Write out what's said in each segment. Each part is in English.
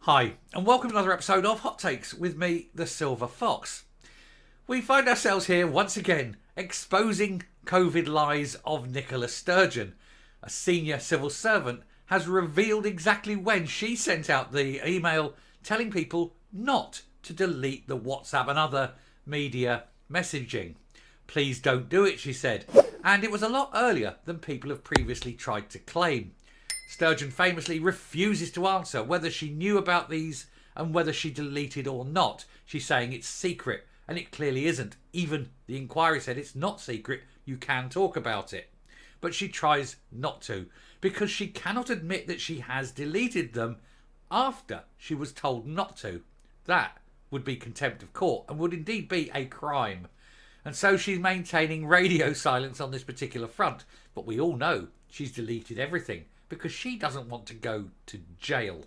Hi, and welcome to another episode of Hot Takes with me, the Silver Fox. We find ourselves here once again exposing COVID lies of Nicola Sturgeon. A senior civil servant has revealed exactly when she sent out the email telling people not to delete the WhatsApp and other media messaging. Please don't do it, she said, and it was a lot earlier than people have previously tried to claim. Sturgeon famously refuses to answer whether she knew about these and whether she deleted or not. She's saying it's secret, and it clearly isn't. Even the inquiry said it's not secret, you can talk about it. But she tries not to, because she cannot admit that she has deleted them after she was told not to. That would be contempt of court and would indeed be a crime. And so she's maintaining radio silence on this particular front. But we all know she's deleted everything, because she doesn't want to go to jail.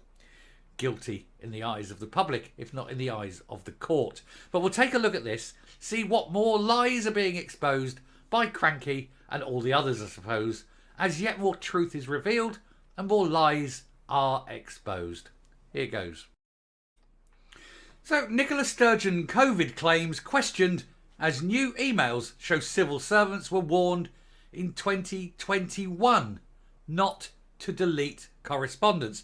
Guilty in the eyes of the public, if not in the eyes of the court. But we'll take a look at this, see what more lies are being exposed by Cranky and all the others, I suppose, as yet more truth is revealed and more lies are exposed. Here goes. So, Nicola Sturgeon COVID claims questioned as new emails show civil servants were warned in 2021 not to delete correspondence.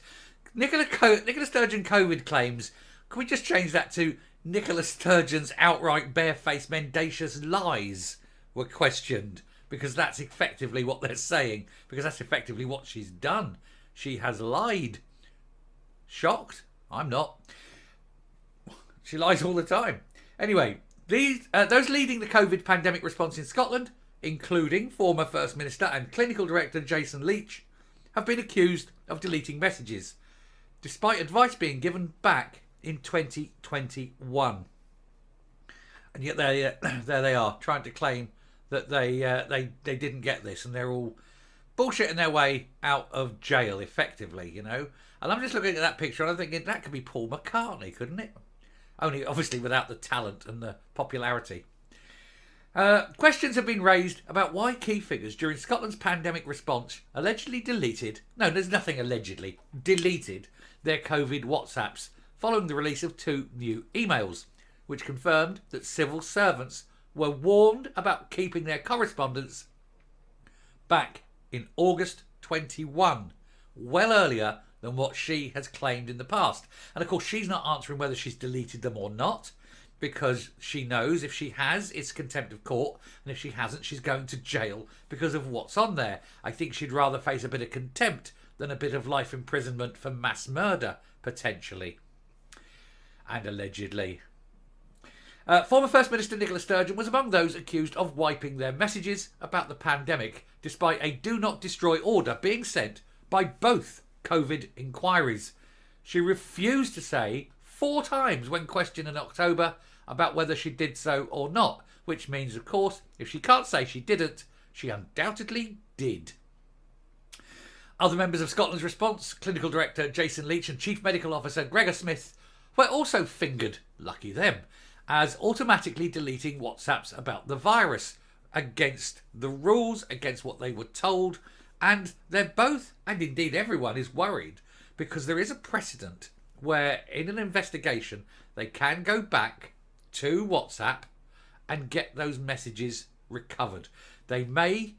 Nicola Sturgeon COVID claims. Can we just change that to Nicola Sturgeon's outright barefaced mendacious lies were questioned? Because that's effectively what they're saying. Because that's effectively what she's done. She has lied. Shocked? I'm not. She lies all the time. Anyway, those leading the COVID pandemic response in Scotland, including former First Minister and Clinical Director Jason Leach, have been accused of deleting messages, despite advice being given back in 2021. And yet there they are, trying to claim that they didn't get this, and they're all bullshitting their way out of jail, effectively, you know. And I'm just looking at that picture, and I'm thinking that could be Paul McCartney, couldn't it? Only, obviously, without the talent and the popularity. Questions have been raised about why key figures during Scotland's pandemic response allegedly deleted their COVID WhatsApps following the release of 2 new emails, which confirmed that civil servants were warned about keeping their correspondence back in August 21, well earlier than what she has claimed in the past. And of course, she's not answering whether she's deleted them or not, because she knows if she has, it's contempt of court, and if she hasn't, she's going to jail because of what's on there. I think she'd rather face a bit of contempt than a bit of life imprisonment for mass murder, potentially. And allegedly. Former First Minister Nicola Sturgeon was among those accused of wiping their messages about the pandemic, despite a do not destroy order being sent by both COVID inquiries. She refused to say 4 times when questioned in October about whether she did so or not, which means, of course, if she can't say she didn't, she undoubtedly did. Other members of Scotland's response, Clinical Director Jason Leach and Chief Medical Officer Gregor Smith, were also fingered, lucky them, as automatically deleting WhatsApps about the virus, against the rules, against what they were told, and they're both, and indeed everyone, is worried because there is a precedent where in an investigation they can go back to WhatsApp and get those messages recovered. They may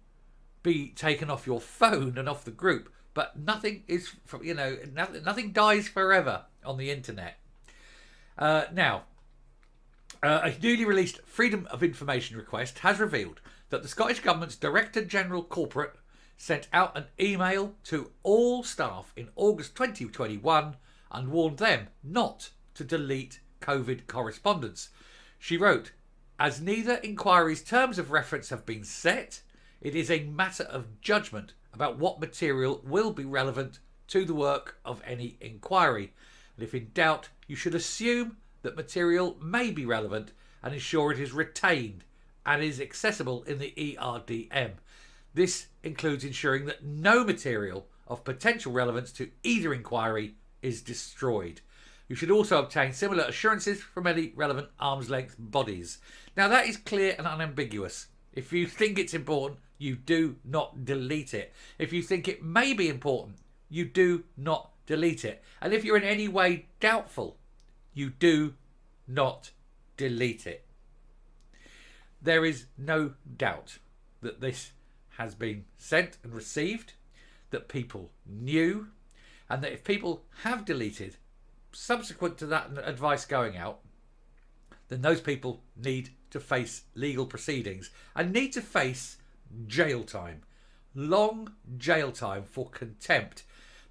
be taken off your phone and off the group, but nothing dies forever on the internet. Now, a newly released Freedom of Information request has revealed that the Scottish Government's Director General Corporate sent out an email to all staff in August 2021 and warned them not to delete COVID correspondence. She wrote, "As neither inquiry's terms of reference have been set, it is a matter of judgment about what material will be relevant to the work of any inquiry. And if in doubt, you should assume that material may be relevant and ensure it is retained and is accessible in the ERDM. This includes ensuring that no material of potential relevance to either inquiry is destroyed. You should also obtain similar assurances from any relevant arm's length bodies." Now that is clear and unambiguous. If you think it's important, you do not delete it. If you think it may be important, you do not delete it. And if you're in any way doubtful, you do not delete it. There is no doubt that this has been sent and received, that people knew, and that if people have deleted subsequent to that advice going out, then those people need to face legal proceedings and need to face jail time. Long jail time for contempt,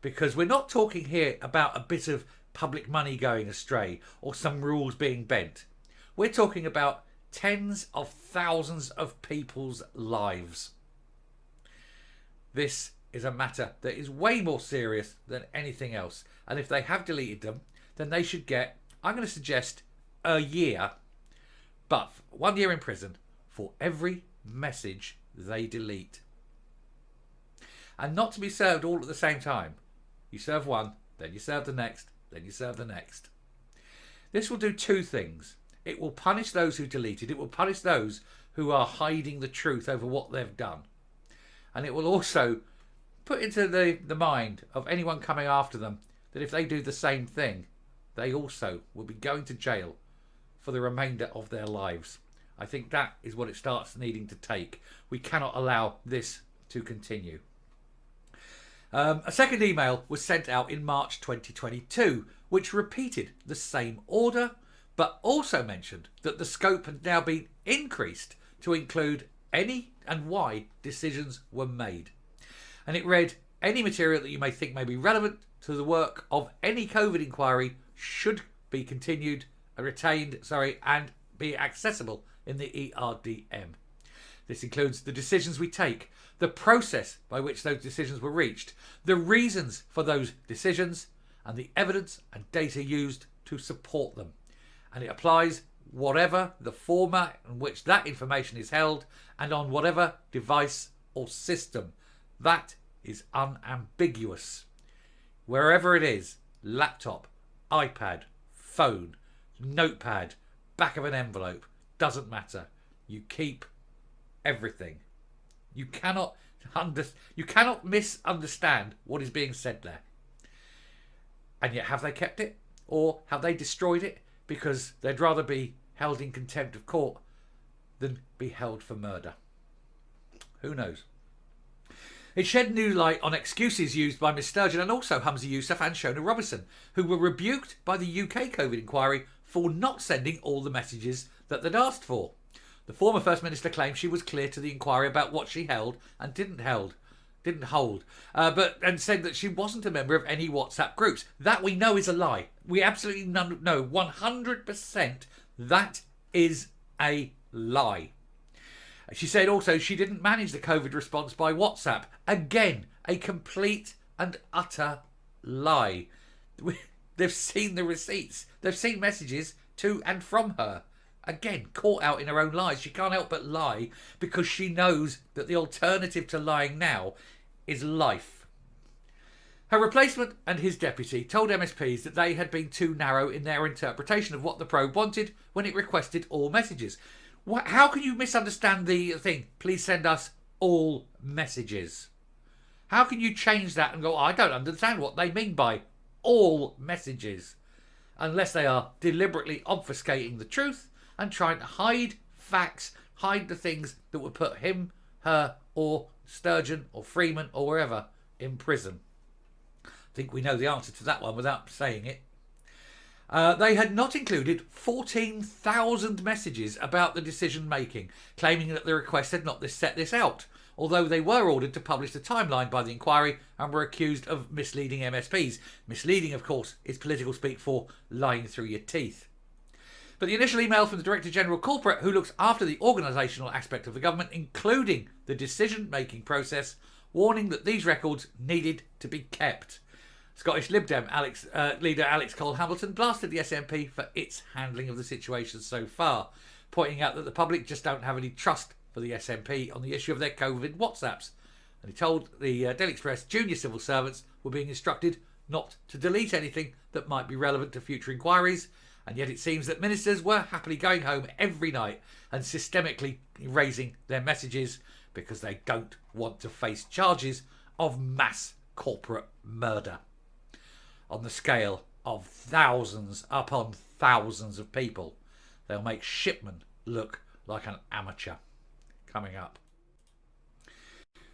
because we're not talking here about a bit of public money going astray or some rules being bent. We're talking about tens of thousands of people's lives. This is a matter that is way more serious than anything else. And if they have deleted them, then they should get, I'm going to suggest, a year, but 1 year in prison for every message they delete. And not to be served all at the same time. You serve one, then you serve the next, then you serve the next. This will do two things. It will punish those who deleted. It will punish those who are hiding the truth over what they've done. And it will also put into the mind of anyone coming after them that if they do the same thing, they also will be going to jail for the remainder of their lives. I think that is what it starts needing to take. We cannot allow this to continue. A second email was sent out in March 2022, which repeated the same order, but also mentioned that the scope had now been increased to include any and why decisions were made. And it read, any material that you may think may be relevant to the work of any COVID inquiry should be continued, retained, and be accessible in the ERDM. This includes the decisions we take, the process by which those decisions were reached, the reasons for those decisions, and the evidence and data used to support them. And it applies whatever the format in which that information is held and on whatever device or system. That is unambiguous. Wherever it is, laptop, iPad, phone, notepad, back of an envelope, doesn't matter. You keep everything. You cannot misunderstand what is being said there. And yet, have they kept it? Or have they destroyed it because they'd rather be held in contempt of court than be held for murder? Who knows? It shed new light on excuses used by Ms Sturgeon and also Humza Yousaf and Shona Robinson, who were rebuked by the UK COVID inquiry for not sending all the messages that they'd asked for. The former First Minister claimed she was clear to the inquiry about what she held and didn't hold, and said that she wasn't a member of any WhatsApp groups. That we know is a lie. We absolutely know 100% that is a lie. She said also she didn't manage the COVID response by WhatsApp. Again, a complete and utter lie. They've seen the receipts. They've seen messages to and from her. Again, caught out in her own lies. She can't help but lie because she knows that the alternative to lying now is life. Her replacement and his deputy told MSPs that they had been too narrow in their interpretation of what the probe wanted when it requested all messages. How can you misunderstand the thing? Please send us all messages. How can you change that and go, I don't understand what they mean by all messages? Unless they are deliberately obfuscating the truth and trying to hide facts, hide the things that would put him, her, or Sturgeon, or Freeman, or wherever in prison. I think we know the answer to that one without saying it. They had not included 14,000 messages about the decision making, claiming that the request had not set this out, although they were ordered to publish the timeline by the inquiry and were accused of misleading MSPs. Misleading, of course, is political speak for lying through your teeth. But the initial email from the Director General Corporate, who looks after the organisational aspect of the government, including the decision-making process, warning that these records needed to be kept. Scottish Lib Dem leader Alex Cole-Hamilton blasted the SNP for its handling of the situation so far, pointing out that the public just don't have any trust for the SNP on the issue of their COVID WhatsApps. And he told the Daily Express junior civil servants were being instructed not to delete anything that might be relevant to future inquiries, and yet it seems that ministers were happily going home every night and systemically erasing their messages because they don't want to face charges of mass corporate murder. on the scale of thousands upon thousands of people. They'll make Shipman look like an amateur. Coming up.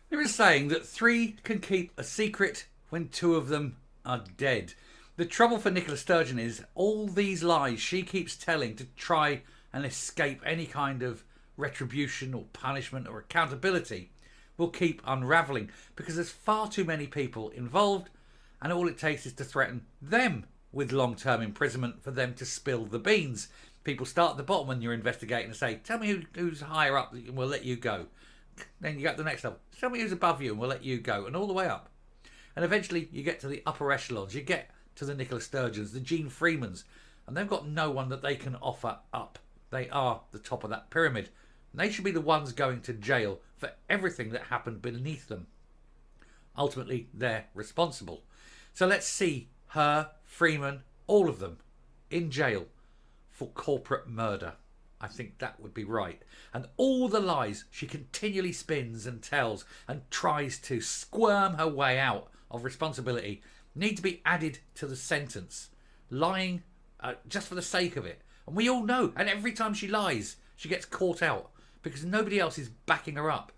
There is a saying that 3 can keep a secret when 2 of them are dead. The trouble for Nicola Sturgeon is all these lies she keeps telling to try and escape any kind of retribution or punishment or accountability will keep unravelling, because there's far too many people involved, and all it takes is to threaten them with long-term imprisonment for them to spill the beans. People start at the bottom when you're investigating and say, tell me who's higher up and we'll let you go. Then you get to the next level. Tell me who's above you and we'll let you go. And all the way up. And eventually you get to the upper echelons. You get to the Nicola Sturgeons, the Gene Freemans. And they've got no one that they can offer up. They are the top of that pyramid. And they should be the ones going to jail for everything that happened beneath them. Ultimately, they're responsible. So let's see her, Freeman, all of them in jail for corporate murder. I think that would be right. And all the lies she continually spins and tells and tries to squirm her way out of responsibility need to be added to the sentence. Lying just for the sake of it. And we all know. And every time she lies, she gets caught out because nobody else is backing her up.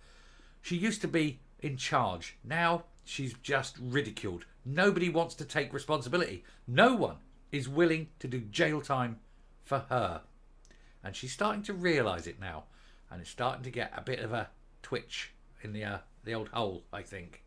She used to be in charge. Now she's just ridiculed. Nobody wants to take responsibility. No one is willing to do jail time for her. And she's starting to realise it now. And it's starting to get a bit of a twitch in the old hole, I think.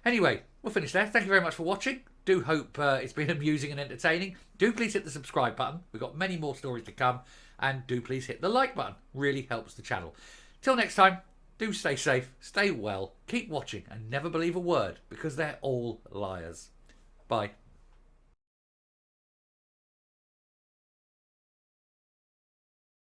Anyway, we'll finish there. Thank you very much for watching. Do hope it's been amusing and entertaining. Do please hit the subscribe button. We've got many more stories to come. And do please hit the like button. Really helps the channel. Till next time, do stay safe, stay well, keep watching, and never believe a word, because they're all liars. Bye.